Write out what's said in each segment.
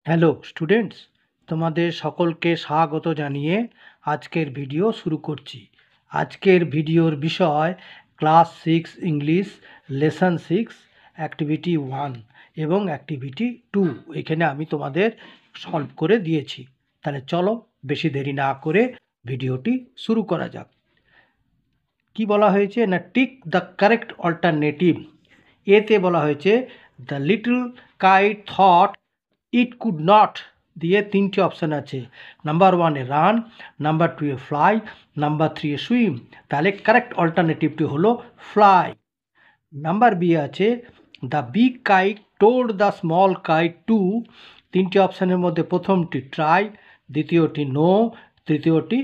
Hello students, তোমাদের সকলকে স্বাগত জানিয়ে আজকের ভিডিও শুরু করছি। আজকের ভিডিওর বিষয় ক্লাস 6 ইংলিশ লেসন 6 অ্যাক্টিভিটি 1 এবং অ্যাক্টিভিটি 2। এখানে আমি তোমাদের সলভ করে দিয়েছি। তাহলে চলো বেশি দেরি না করে ভিডিওটি শুরু করা যাক। কি বলা হয়েছে না, টিক দ্য কারেক্ট অল্টারনেটিভ। এতে বলা হয়েছে the little kite thought it could not দিয়ে তিনটি অপশান আছে। Number 1 run, number 2 fly, number 3 swim. তাহলে কারেক্ট অল্টারনেটিভটি হলো ফ্লাই। নাম্বার বি আছে the big kite told the small kite to. তিনটি অপশানের মধ্যে প্রথমটি ট্রাই, দ্বিতীয়টি নো, তৃতীয়টি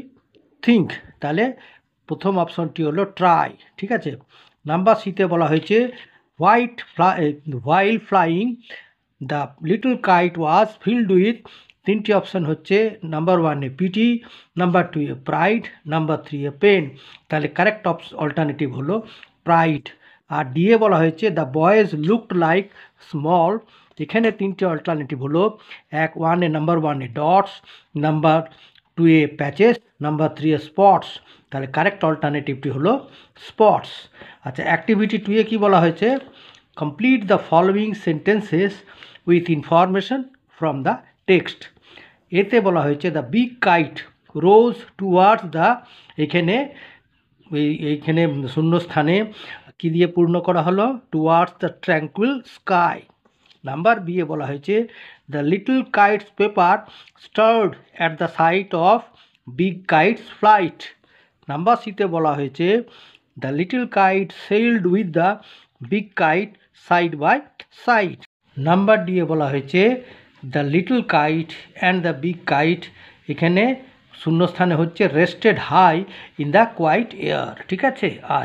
থিঙ্ক। তাহলে প্রথম অপশনটি হলো ট্রাই, ঠিক আছে। নাম্বার সিতে বলা হয়েছে while flying the little kite was filled with. তিনটি অপশান হচ্ছে number 1 pity, number 2 pride, number 3 pain. তাহলে কারেক্ট অল্টারনেটিভ হলো প্রাইড। আর ডিএ বলা হয়েছে the boys looked like small. এখানে তিনটে অল্টারনেটিভ হলো number 1 dots, number 2 patches, number 3 spots. তাহলে কারেক্ট অল্টারনেটিভটি হলো স্পটস। আচ্ছা, অ্যাক্টিভিটি 2 কি বলা হয়েছে, complete the following sentences with information from the text. এতে বলা হয়েছে the big kite rose towards the, এইখানে শূন্যস্থানে কী দিয়ে পূর্ণ করা হলো, towards the tranquil sky. Number B এ বলা হয়েছে the little kites paper stared at the sight of big kites flight. Number সিতে বলা হয়েছে the little kite sailed with the big kite side by side. Number D এ বলা হয়েছে the little kite and the big kite, এখানে শূন্যস্থানে হচ্ছে rested high in the quite air, ঠিক আছে। আর